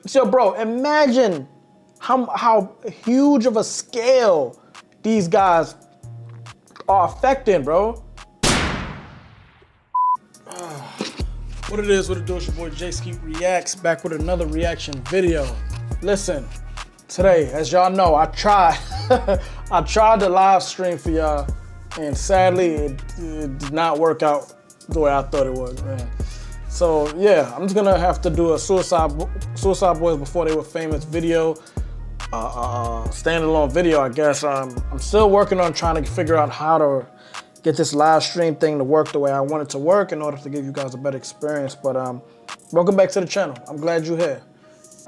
So bro, imagine how huge of a scale these guys are affecting, bro. What it is, what it do, it's your boy J Skeet Reacts, back with another reaction video. Listen, today, as y'all know, I tried I tried to live stream for y'all, and sadly, it did not work out the way I thought it would, man. So yeah, I'm just gonna have to do a Suicide Boys Before They Were Famous video, standalone video, I guess. I'm still working on trying to figure out how to get this live stream thing to work the way I want it to work in order to give you guys a better experience. But welcome back to the channel. I'm glad you're here.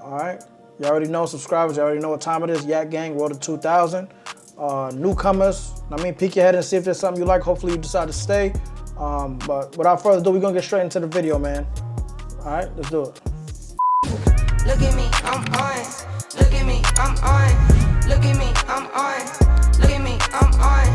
All right, you already know, subscribers, you already know what time it is. Yak Gang, Road to 2,000. Newcomers, peek your head and see if there's something you like. Hopefully you decide to stay. But without further ado, we're gonna get straight into the video, man. All right, let's do it. Look at me, I'm on. Look at me, I'm on. Look at me, I'm on. Look at me, I'm on.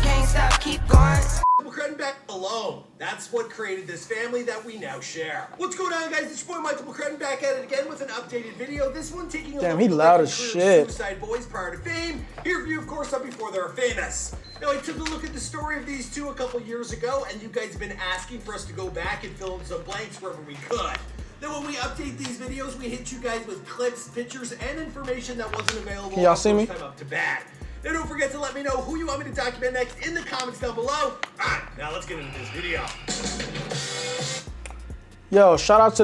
Can't stop, keep going. McCredden back alone. That's what created this family that we now share. What's going on, guys? It's your boy Michael McCredden back at it again with an updated video. This one taking a Damn, look he at the loud as career of shit. Suicide Boys prior to fame. Here for you, of course, before they're famous. Now, I took a look at the story of these two a couple years ago, and you guys have been asking for us to go back and fill in some blanks wherever we could. Then when we update these videos, we hit you guys with clips, pictures, and information that wasn't available. Can y'all see me? Time up to bat. Now don't forget to let me know who you want me to document next in the comments down below. All right, now let's get into this video. Yo, shout out to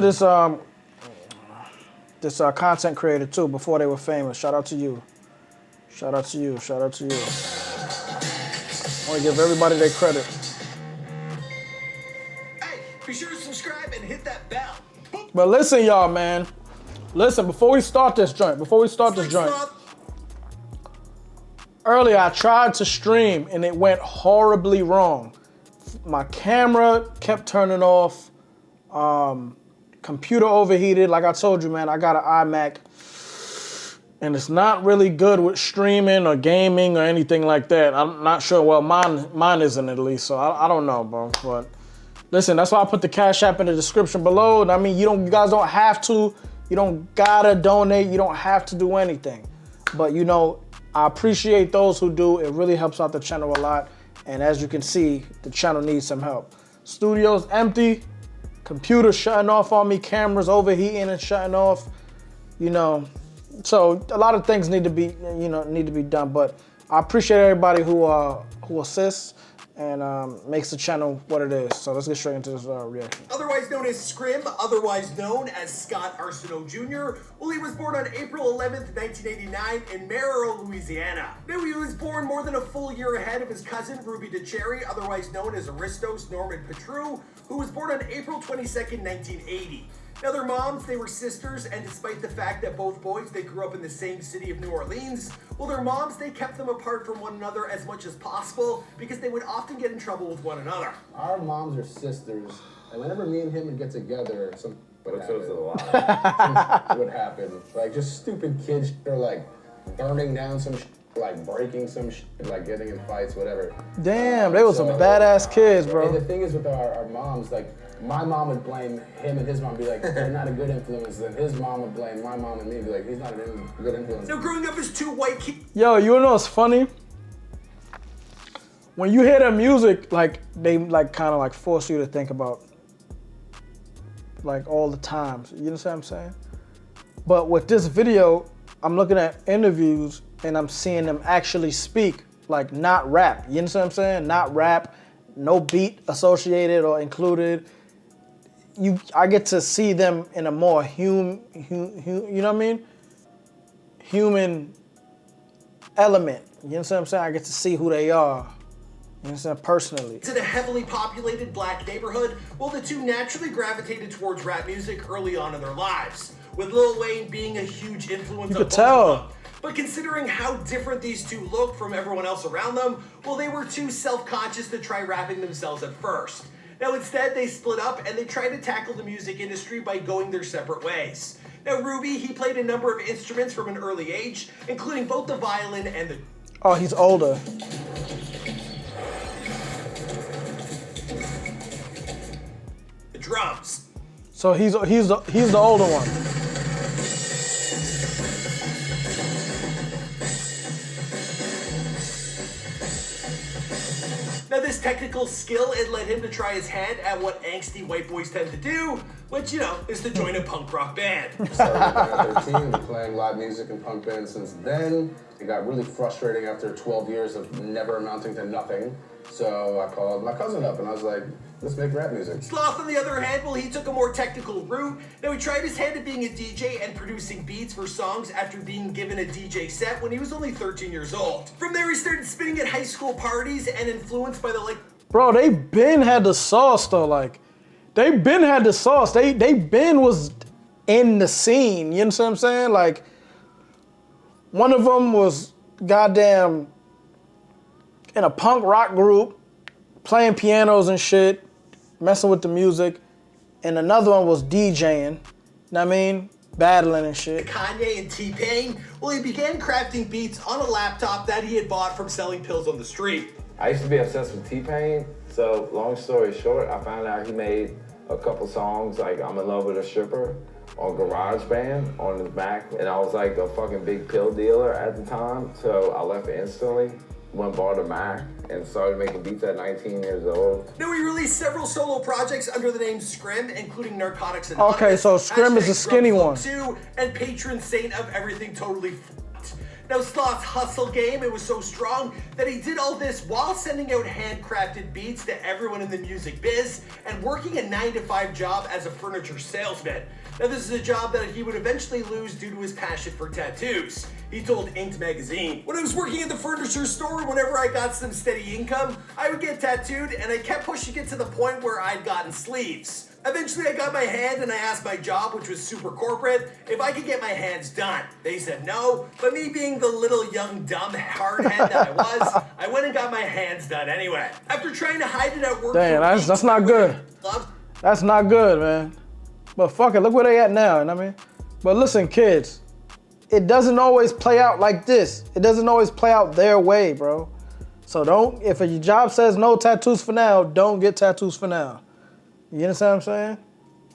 this content creator too, Before They Were Famous. Shout out to you. Shout out to you. Shout out to you. I want to give everybody their credit. Hey, be sure to subscribe and hit that bell. But listen, y'all, man. Listen, before we start this joint, earlier I tried to stream and it went horribly wrong. My camera kept turning off. Computer overheated. Like I told you, man, I got an iMac. And it's not really good with streaming or gaming or anything like that. I'm not sure. Well, mine isn't at least, so I don't know, bro. But listen, that's why I put the Cash App in the description below. And I mean, you guys don't have to. You don't gotta donate. You don't have to do anything. But you know, I appreciate those who do. It really helps out the channel a lot. And as you can see, the channel needs some help. Studio's empty. Computer shutting off on me. Cameras overheating and shutting off. You know. So a lot of things need to be, done, but I appreciate everybody who assists and makes the channel what it is. So let's get straight into this reaction. Otherwise known as Scrim, otherwise known as Scott Arsenault Jr. Well, he was born on April 11th, 1989 in Merrill, Louisiana. Now, he was born more than a full year ahead of his cousin, Ruby DeCherry, otherwise known as Aristos Norman Petru, who was born on April 22nd, 1980. Now, their moms, they were sisters, and despite the fact that both boys, they grew up in the same city of New Orleans, well, their moms, they kept them apart from one another as much as possible because they would often get in trouble with one another. Our moms are sisters, and whenever me and him would get together, something would happen. Like, just stupid kids, or like burning down some like breaking some like getting in fights, whatever. Damn, they was some badass kids, bro. And the thing is with our moms, like, my mom would blame him and his mom, be like, they're not a good influence. Then his mom would blame my mom and me, be like, he's not a good influence. So growing up as two white kids. Yo, you know what's funny? When you hear their music, like, they like kind of like force you to think about like all the times. You know what I'm saying? But with this video, I'm looking at interviews and I'm seeing them actually speak, like not rap. You know what I'm saying? Not rap, no beat associated or included. I get to see them in a more you know what I mean? Human element. You know what I'm saying? I get to see who they are. You know what I'm saying? Personally. In a heavily populated black neighborhood, well, the two naturally gravitated towards rap music early on in their lives, with Lil Wayne being a huge influence on both of them. But considering how different these two look from everyone else around them, well, they were too self-conscious to try rapping themselves at first. Now, instead, they split up and they tried to tackle the music industry by going their separate ways. Now, Ruby, he played a number of instruments from an early age, including both the violin and the... Oh, he's older. drums. So he's the older one. technical skill, it led him to try his hand at what angsty white boys tend to do, which, you know, is to join a punk rock band. Started at 13, been playing live music and punk bands since then. It got really frustrating after 12 years of never amounting to nothing. So I called my cousin up and I was like, let's make rap music. Sloth, on the other hand, well, he took a more technical route. Now, he tried his hand at being a DJ and producing beats for songs after being given a DJ set when he was only 13 years old. From there, he started spinning at high school parties and influenced by the Bro, they been had the sauce though. Like, they been had the sauce. They been was in the scene. You know what I'm saying? Like, one of them was goddamn in a punk rock group, playing pianos and shit, messing with the music. And another one was DJing, know what I mean? Battling and shit. Kanye and T-Pain. Well, he began crafting beats on a laptop that he had bought from selling pills on the street. I used to be obsessed with T-Pain, so long story short, I found out he made a couple songs like I'm in Love with a Stripper on GarageBand on his Mac, and I was like a fucking big pill dealer at the time, so I left instantly, went and bought a Mac, and started making beats at 19 years old. Now, he released several solo projects under the name Scrim, including Narcotics Anonymous. Okay, so Scrim is the skinny one. Too, and patron saint of everything totally f***ed. Now, Sloth's hustle game, it was so strong that he did all this while sending out handcrafted beats to everyone in the music biz and working a 9-to-5 job as a furniture salesman. Now, this is a job that he would eventually lose due to his passion for tattoos. He told Inked magazine, "When I was working at the furniture store, whenever I got some steady income, I would get tattooed, and I kept pushing it to the point where I'd gotten sleeves. Eventually, I got my hand and I asked my job, which was super corporate, if I could get my hands done. They said no, but me being the little young dumb hardhead that I was, I went and got my hands done anyway. After trying to hide it at work, Damn, that's not good. That's not good, man. But fuck it, look where they at now, you know what I mean? But listen, kids, it doesn't always play out like this. It doesn't always play out their way, bro. So don't, if your job says no tattoos for now, don't get tattoos for now. You understand what I'm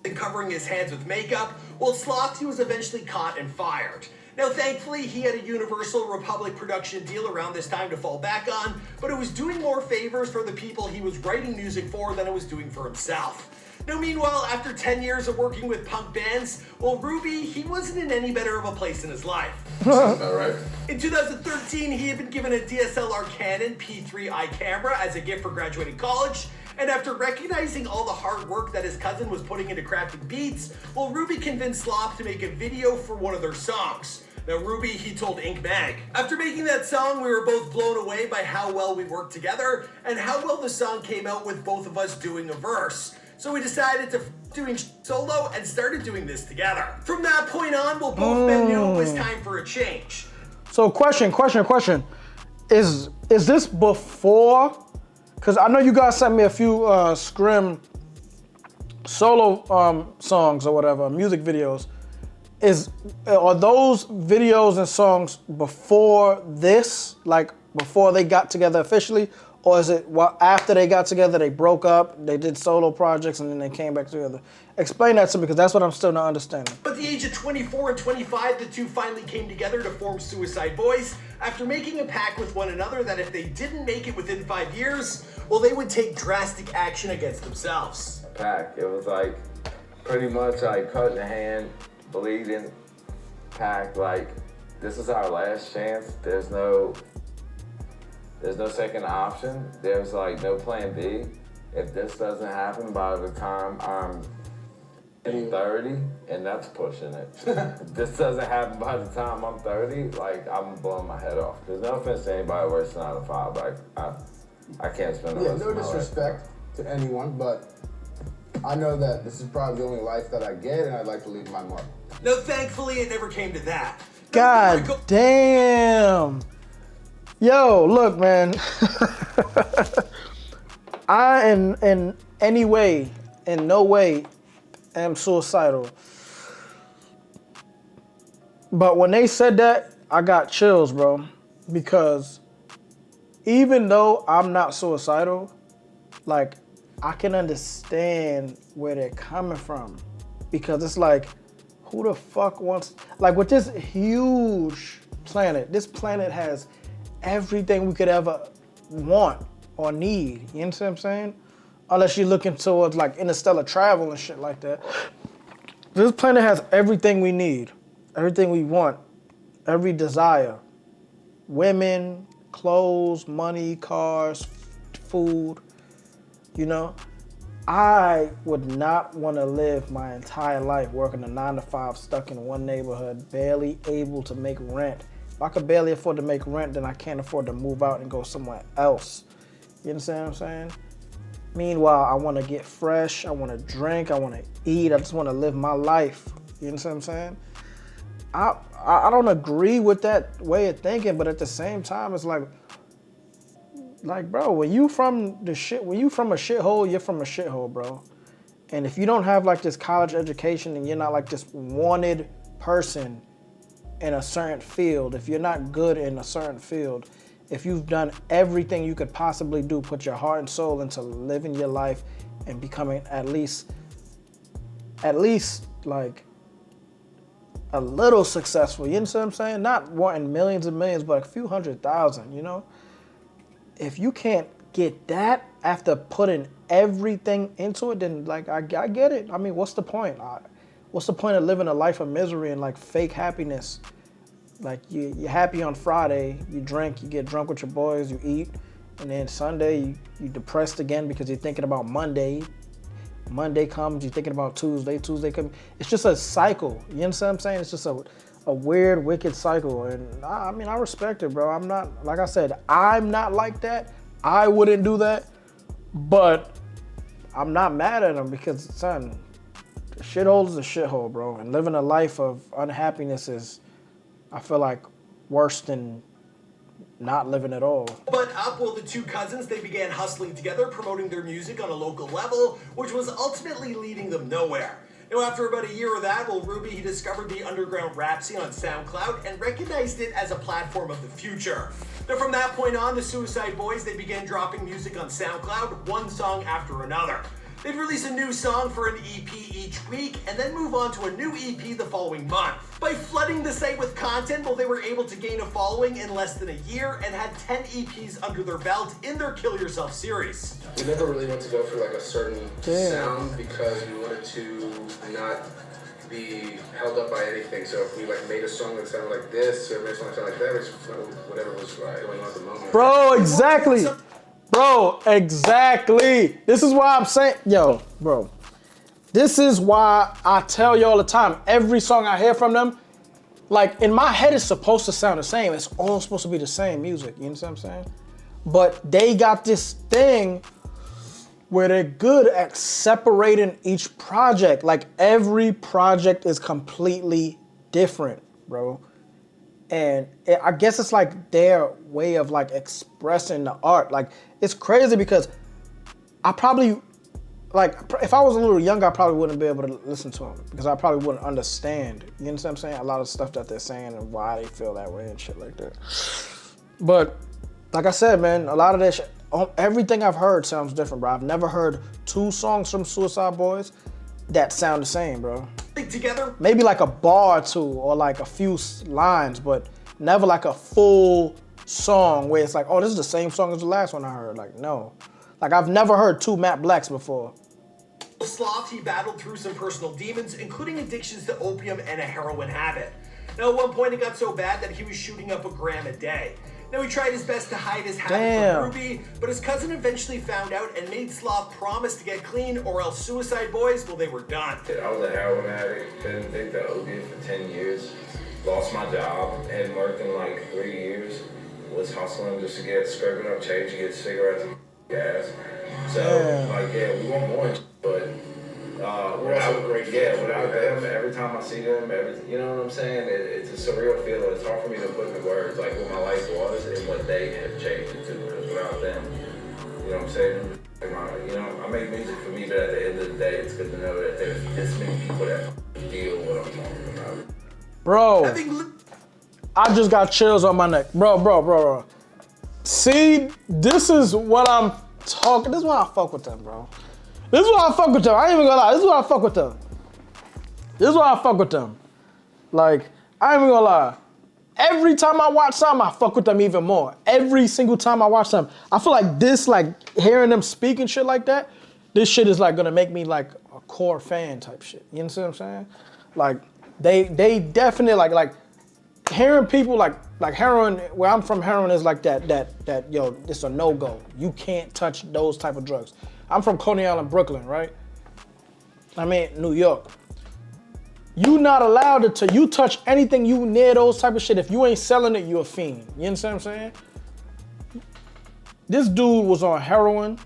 saying? Covering his hands with makeup. Well, Sloth, he was eventually caught and fired. Now, thankfully, he had a Universal Republic production deal around this time to fall back on, but it was doing more favors for the people he was writing music for than it was doing for himself. Now, meanwhile, after 10 years of working with punk bands, well, Ruby, he wasn't in any better of a place in his life. All right. In 2013, he had been given a DSLR Canon P3i camera as a gift for graduating college. And after recognizing all the hard work that his cousin was putting into crafting beats, well, Ruby convinced Sloth to make a video for one of their songs. Now, Ruby, he told Ink Mag, "After making that song, we were both blown away by how well we worked together and how well the song came out with both of us doing a verse. So we decided to doing solo and started doing this together. From that point on, well, both men knew it was time for a change." So question. Is this before? Because I know you guys sent me a few Scrim solo songs or whatever, music videos. Are those videos and songs before this, like before they got together officially? Or is it after they got together, they broke up, they did solo projects, and then they came back together? Explain that to me, because that's what I'm still not understanding. But at the age of 24 and 25, the two finally came together to form uicideBoy after making a pact with one another that if they didn't make it within 5 years, well, they would take drastic action against themselves. Pack, it was like pretty much like cutting a hand, bleeding, pack, like this is our last chance. There's no second option. There's like no plan B. If this doesn't happen by the time I'm 30, and that's pushing it. If this doesn't happen by the time I'm 30, like I'm blowing my head off. There's no offense to anybody works 9 to 5, but I can't spend the rest no of my life. disrespect to anyone, but I know that this is probably the only life that I get, and I'd like to leave my mark. No, thankfully, it never came to that. God damn. Yo, look, man. I, in any way, in no way, am suicidal. But when they said that, I got chills, bro. Because even though I'm not suicidal, like, I can understand where they're coming from. Because it's like, who the fuck wants, like with this huge planet, this planet has everything we could ever want. or need. You know what I'm saying? Unless you're looking towards like interstellar travel and shit like that. This planet has everything we need, everything we want, every desire. Women, clothes, money, cars, food, you know? I would not want to live my entire life working a 9 to 5, stuck in one neighborhood, barely able to make rent. If I could barely afford to make rent, then I can't afford to move out and go somewhere else. You understand what I'm saying? Meanwhile, I want to get fresh, I want to drink, I want to eat, I just want to live my life. You understand what I'm saying? I don't agree with that way of thinking, but at the same time, it's like, bro, when you from a shithole, you're from a shithole, bro. And if you don't have like this college education and you're not like this wanted person in a certain field, if you're not good in a certain field, if you've done everything you could possibly do, put your heart and soul into living your life and becoming at least like a little successful, you know what I'm saying? Not wanting millions and millions, but a few 100,000, you know? If you can't get that after putting everything into it, then like I get it. I mean, what's the point? What's the point of living a life of misery and like fake happiness? Like you're happy on Friday, you drink, you get drunk with your boys, you eat, and then Sunday you depressed again because you're thinking about Monday. Monday comes, you're thinking about Tuesday comes. It's just a cycle. You understand what I'm saying? It's just a weird, wicked cycle. And I mean, I respect it, bro. I'm not, like I said, I'm not like that. I wouldn't do that, but I'm not mad at him because, son, a shithole is a shithole, bro. And living a life of unhappiness is, I feel like, worse than not living at all. But up, well, the two cousins, they began hustling together, promoting their music on a local level, which was ultimately leading them nowhere. Now, after about a year of that, well, Ruby, he discovered the underground rap scene on SoundCloud and recognized it as a platform of the future. Now, from that point on, the Suicide Boys, they began dropping music on SoundCloud, one song after another. They'd release a new song for an EP each week, and then move on to a new EP the following month. By flooding the site with content, well, they were able to gain a following in less than a year and had 10 EPs under their belt in their Kill Yourself series. We never really went to go for like a certain sound because we wanted to not be held up by anything. So if we like made a song that sounded like this or made a song that sounded like that, we just whatever was going on at the moment. Bro, exactly. Bro, exactly. This is why I'm saying, yo, bro. This is why I tell you all the time, every song I hear from them, like in my head it's supposed to sound the same. It's all supposed to be the same music, you know what I'm saying? But they got this thing where they're good at separating each project. Like every project is completely different, bro. And I guess it's like their way of like expressing the art. Like it's crazy because I probably, like if I was a little younger, I probably wouldn't be able to listen to them because I probably wouldn't understand, you know what I'm saying? A lot of stuff that they're saying and why they feel that way and shit like that. But like I said, man, a lot of that shit, everything I've heard sounds different, bro. I've never heard 2 songs from Suicide Boys that sound the same, bro. Together? Maybe like a bar or 2 or like a few lines, but never like a full song where it's like, oh, this is the same song as the last one I heard. Like, no. Like, I've never heard 2 Matt Blacks before. Sloth, he battled through some personal demons, including addictions to opium and a heroin habit. Now, at one point, it got so bad that he was shooting up a gram a day. Now, he tried his best to hide his habit from Ruby, but his cousin eventually found out and made Sloth promise to get clean, or else Suicide Boys, well, they were done. I was a heroin addict, didn't think that OD for 10 years. Lost my job, hadn't worked in like 3 years. Was hustling just to get scraping up change to get cigarettes and gas. So, like, yeah, we want more, but without them, every time I see them, you know what I'm saying? It's a surreal feeling. It's hard for me to put into words, like what my life was and what they have changed it to, because without them, you know what I'm saying? You know, I make music for me, but at the end of the day, it's good to know that there's this many people that feel what I'm talking about. Bro, I just got chills on my neck. Bro. See, this is what I'm talking, this is why I fuck with them, bro. This is why I fuck with them. I ain't even gonna lie. This is why I fuck with them. This is why I fuck with them. Like, I ain't even gonna lie. every time I watch something, I fuck with them even more. Every single time I watch something. I feel like this, like hearing them speak and shit like that, this shit is like gonna make me like a core fan type shit. You know what I'm saying? Like they definitely like hearing people like heroin, where I'm from, heroin is like that yo, it's a no-go. You can't touch those type of drugs. I'm from Coney Island, Brooklyn, right? I mean, New York. You not allowed to, you touch anything you near those type of shit. If you ain't selling it, you a fiend. You understand what I'm saying? This dude was on heroin.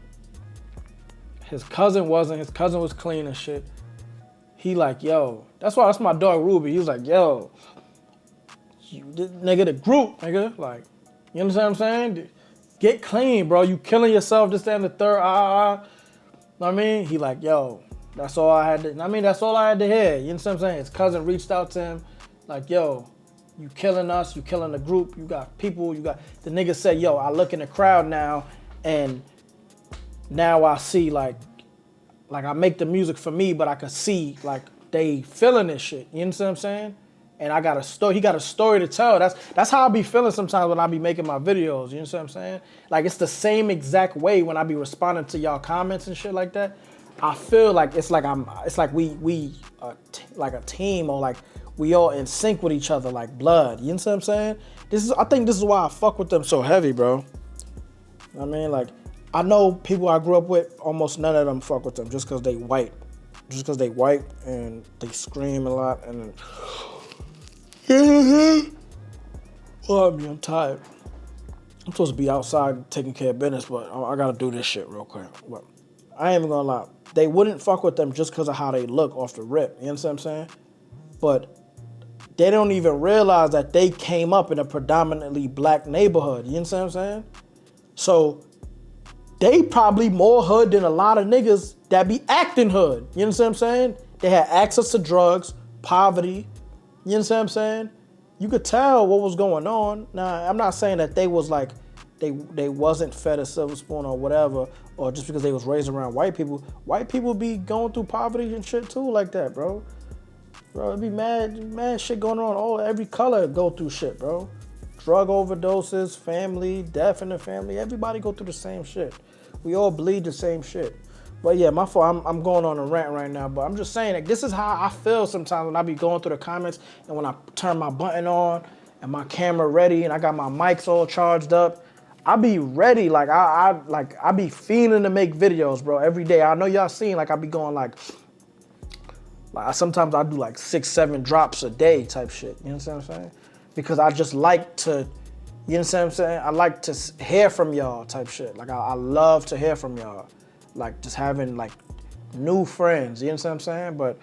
His cousin wasn't. His cousin was clean and shit. He like, yo, that's my dog Ruby. He was like, yo, nigga, the group, nigga. Like, you understand what I'm saying? Get clean, bro. You killing yourself, this, that, and the third. Know what I mean? He like, yo, that's all I had to, that's all I had to hear. You know what I'm saying? His cousin reached out to him, like, yo, you killing us, you killing the group, you got people, the nigga said, yo, I look in the crowd now, and now I see, like I make the music for me, but I can see, like, they feeling this shit. You know what I'm saying? And I got a story, he got a story to tell. That's how I be feeling sometimes when I be making my videos, you know what I'm saying? Like, it's the same exact way when I be responding to y'all comments and shit like that. I feel like it's like we like a team, or like we all in sync with each other, like blood. You know what I'm saying? I think this is why I fuck with them so heavy, bro. I mean, like, I know people I grew up with, almost none of them fuck with them just because they white. Just because they white and they scream a lot and well, I mean, I'm tired. I'm supposed to be outside taking care of business, but I gotta do this shit real quick. But I ain't even gonna lie. They wouldn't fuck with them just because of how they look off the rip. You know what I'm saying? But they don't even realize that they came up in a predominantly black neighborhood. You know what I'm saying? So they probably more hood than a lot of niggas that be acting hood. You know what I'm saying? They had access to drugs, poverty. You know what I'm saying? You could tell what was going on. Now, I'm not saying that they was like, they wasn't fed a silver spoon or whatever, or just because they was raised around white people. White people be going through poverty and shit too like that, bro. Bro, it be mad shit going on. Every color go through shit, bro. Drug overdoses, family, death in the family. Everybody go through the same shit. We all bleed the same shit. But yeah, my fault, I'm going on a rant right now, but I'm just saying that this is how I feel sometimes when I be going through the comments and when I turn my button on and my camera ready and I got my mics all charged up. I be ready, like I be feeling to make videos, bro, every day. I know y'all seen, like I be going like sometimes I do like 6-7 drops a day type shit, you know what I'm saying? Because I just like to, you know what I'm saying? I like to hear from y'all type shit. Like I love to hear from y'all. Like just having like new friends, you know what I'm saying? But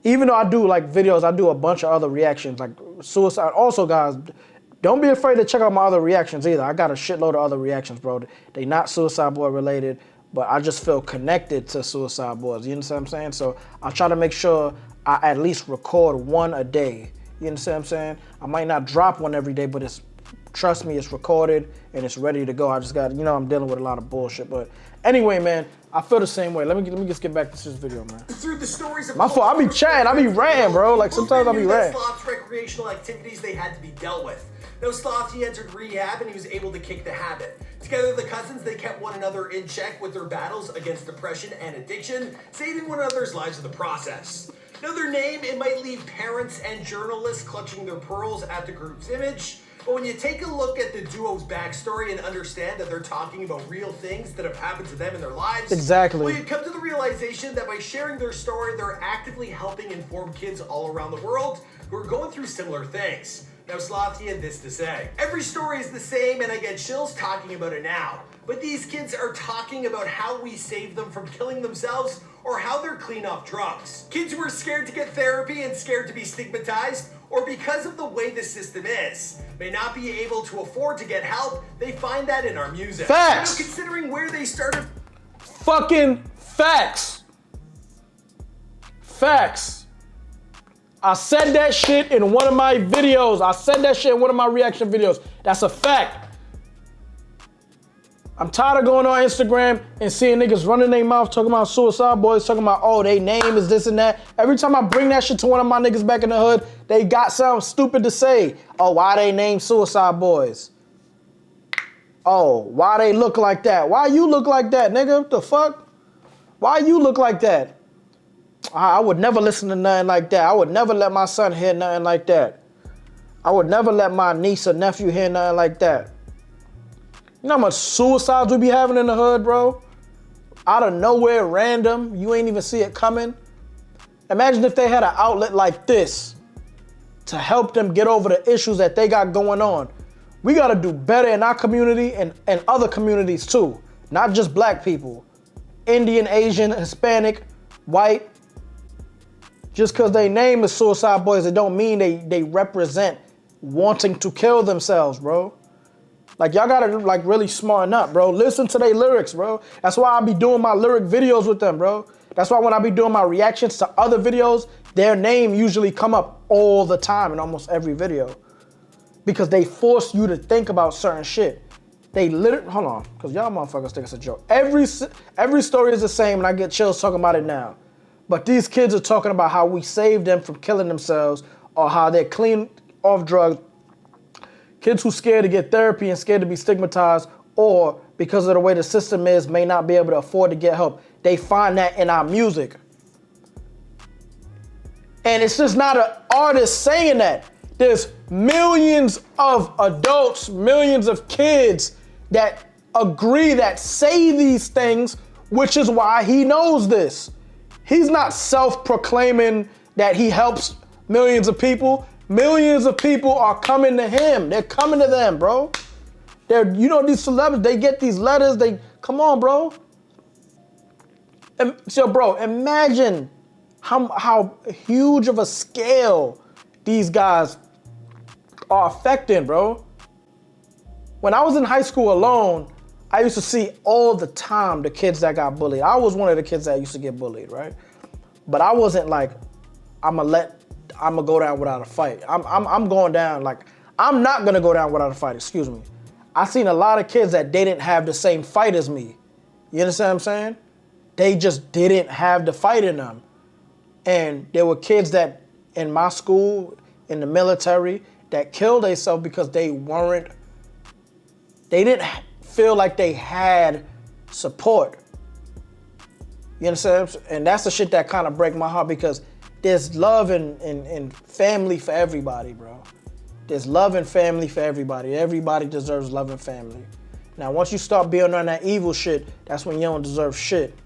even though I do like videos, I do a bunch of other reactions, like suicide. Also, guys, don't be afraid to check out my other reactions either. I got a shitload of other reactions, bro. They not Suicide Boy related, but I just feel connected to Suicide Boys, you know what I'm saying? So I try to make sure I at least record one a day, you know what I'm saying? I might not drop one every day, but trust me, it's recorded and it's ready to go. I just got, I'm dealing with a lot of bullshit, but anyway, man, I feel the same way. Let me just get back to this video, man. Through the stories of my fault, I be chatting, I be ranting, bro. Like sometimes I be ranting. Sloth's recreational activities, they had to be dealt with. Now Sloth, he entered rehab and he was able to kick the habit. Together, the cousins, they kept one another in check with their battles against depression and addiction, saving one another's lives in the process. Now their name, it might leave parents and journalists clutching their pearls at the group's image, but when you take a look at the duo's backstory and understand that they're talking about real things that have happened to them in their lives, exactly. Well, you come to the realization that by sharing their story, they're actively helping inform kids all around the world who are going through similar things. Now, Sloth, he had this to say. Every story is the same, and I get chills talking about it now. But these kids are talking about how we save them from killing themselves or how they're clean off drugs. Kids who are scared to get therapy and scared to be stigmatized, or because of the way the system is, may not be able to afford to get help, they find that in our music. Facts! Considering where they started... Fucking facts! Facts! I said that shit in one of my videos. I said that shit in one of my reaction videos. That's a fact. I'm tired of going on Instagram and seeing niggas running their mouth talking about Suicide Boys, talking about, oh, they name is this and that. Every time I bring that shit to one of my niggas back in the hood, they got something stupid to say. Oh, why they name Suicide Boys? Oh, why they look like that? Why you look like that, nigga? What the fuck? Why you look like that? I would never listen to nothing like that. I would never let my son hear nothing like that. I would never let my niece or nephew hear nothing like that. You know how much suicides we be having in the hood, bro? Out of nowhere, random. You ain't even see it coming. Imagine if they had an outlet like this to help them get over the issues that they got going on. We gotta do better in our community and other communities too. Not just black people. Indian, Asian, Hispanic, white. Just because they name is Suicide Boys, it don't mean they represent wanting to kill themselves, bro. Like, y'all gotta like really smarten up, bro. Listen to their lyrics, bro. That's why I be doing my lyric videos with them, bro. That's why when I be doing my reactions to other videos, their name usually come up all the time in almost every video. Because they force you to think about certain shit. They literally, hold on, because y'all motherfuckers think it's a joke. Every story is the same and I get chills talking about it now. But these kids are talking about how we saved them from killing themselves or how they're clean off drugs. Kids who scared to get therapy and scared to be stigmatized or because of the way the system is may not be able to afford to get help. They find that in our music. And it's just not an artist saying that. There's millions of adults, millions of kids that agree that say these things, which is why he knows this. He's not self-proclaiming that he helps millions of people. Millions of people are coming to him. They're coming to them, bro. These celebrities, they get these letters. Come on, bro. So, bro, imagine how huge of a scale these guys are affecting, bro. When I was in high school alone, I used to see all the time the kids that got bullied. I was one of the kids that used to get bullied, right? But I wasn't like, I'm gonna go down without a fight. I'm going down like, I'm not gonna go down without a fight, excuse me. I seen a lot of kids that didn't have the same fight as me. You understand what I'm saying? They just didn't have the fight in them. And there were kids that in my school, in the military, that killed themselves because they didn't feel like they had support. You understand? And that's the shit that kind of break my heart because there's love and family for everybody, bro. There's love and family for everybody. Everybody deserves love and family. Now, once you start building on that evil shit, that's when you don't deserve shit.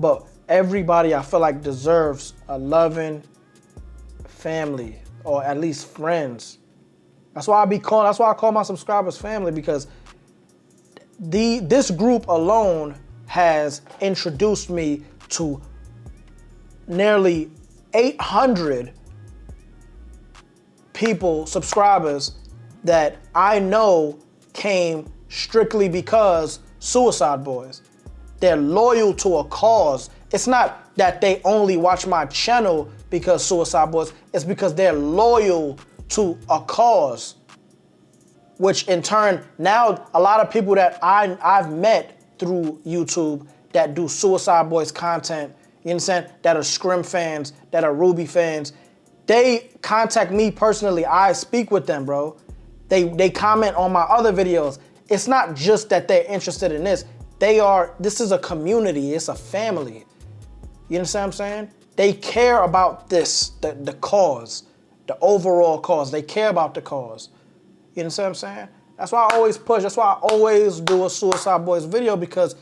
But everybody, I feel like, deserves a loving family or at least friends. That's why I call my subscribers family because this group alone has introduced me to nearly 800 people, subscribers, that I know came strictly because Suicide Boys. They're loyal to a cause. It's not that they only watch my channel because Suicide Boys, it's because they're loyal to a cause. Which in turn, now a lot of people that I've met through YouTube that do Suicide Boys content, you understand, that are Scrim fans, that are Ruby fans, they contact me personally. I speak with them, bro. They comment on my other videos. It's not just that they're interested in this. This is a community, it's a family. You understand what I'm saying? They care about this, the cause, the overall cause. They care about the cause. You understand what I'm saying? That's why I always push. That's why I always do a Suicide Boys video because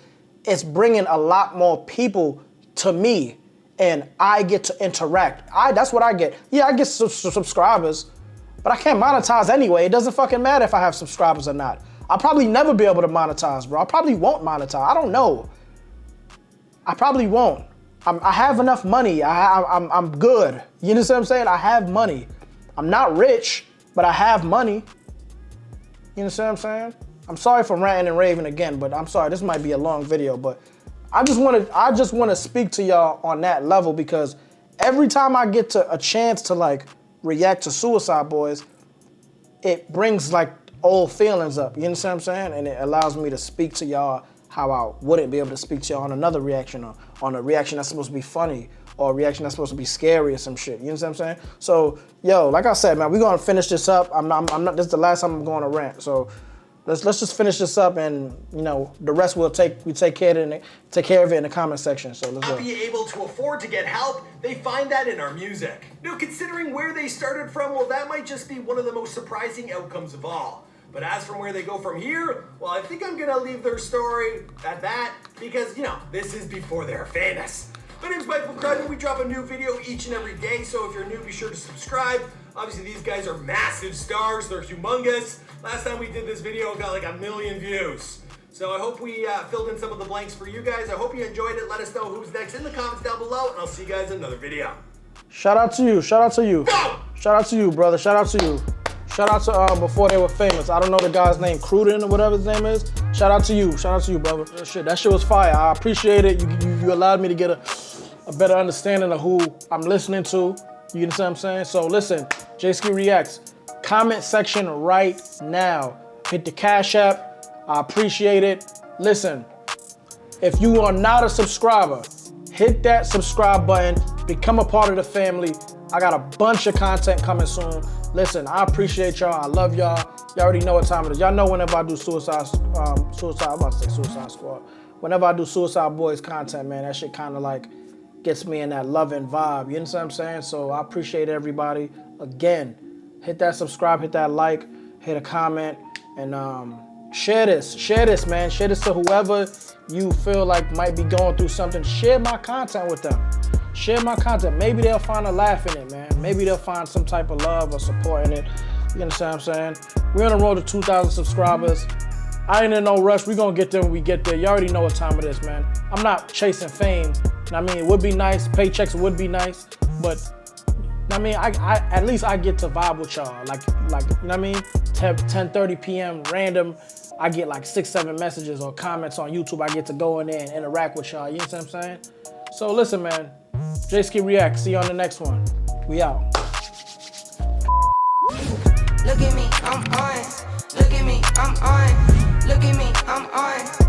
it's bringing a lot more people to me and I get to interact. That's what I get. Yeah, I get subscribers, but I can't monetize anyway. It doesn't fucking matter if I have subscribers or not. I'll probably never be able to monetize, bro. I probably won't monetize. I don't know. I probably won't. I have enough money. I'm good. You understand what I'm saying? I have money. I'm not rich, but I have money. You understand what I'm saying? I'm sorry for ranting and raving again, but I'm sorry. This might be a long video, but I just want to speak to y'all on that level because every time I get to a chance to like react to Suicide Boys, it brings like old feelings up. You understand what I'm saying? And it allows me to speak to y'all how I wouldn't be able to speak to y'all on another reaction, or on a reaction that's supposed to be funny, or a reaction that's supposed to be scary or some shit. You understand what I'm saying? So, yo, like I said, man, we're gonna finish this up. I'm not. This is the last time I'm going to rant. So, let's just finish this up, and you know, the rest we take care of it in the comment section. So let's go. Not be able to afford to get help, they find that in our music. Now, considering where they started from, well, that might just be one of the most surprising outcomes of all. But as from where they go from here, well, I think I'm gonna leave their story at that, because, you know, this is before they're famous. My name's Michael Crudden. We drop a new video each and every day, so if you're new, be sure to subscribe. Obviously, these guys are massive stars. They're humongous. Last time we did this video, it got like 1 million views. So I hope we filled in some of the blanks for you guys. I hope you enjoyed it. Let us know who's next in the comments down below, and I'll see you guys in another video. Shout out to you. Shout out to you. Go! Shout out to you, brother. Shout out to you. Shout out to before they were famous. I don't know the guy's name, Cruden or whatever his name is. Shout out to you. Shout out to you, brother. That shit was fire. I appreciate it. You allowed me to get a better understanding of who I'm listening to. You understand what I'm saying? So listen, J-Ski Reacts. Comment section right now. Hit the Cash App. I appreciate it. Listen, if you are not a subscriber, hit that subscribe button. Become a part of the family. I got a bunch of content coming soon. Listen, I appreciate y'all. I love y'all. Y'all already know what time it is. Y'all know whenever I do Suicide Squad. Whenever I do Suicide Boys content, man, that shit kind of like gets me in that loving vibe. You understand what I'm saying? So I appreciate everybody. Again, hit that subscribe, hit that like, hit a comment, and share this, man. Share this to whoever you feel like might be going through something. Share my content with them. Share my content. Maybe they'll find a laugh in it, man. Maybe they'll find some type of love or support in it. You understand what I'm saying? We're on the road to 2,000 subscribers. I ain't in no rush. We're gonna get there when we get there. You already know what time it is, man. I'm not chasing fame. I mean, it would be nice. Paychecks would be nice, but I mean, I at least I get to vibe with y'all. Like you know what I mean? 10:30 p.m. random. I get like 6-7 messages or comments on YouTube. I get to go in there and interact with y'all. You know what I'm saying? So listen, man. J-Ski React. See you on the next one. We out. Look at me, I'm on. Look at me, I'm on. Look at me, I'm on.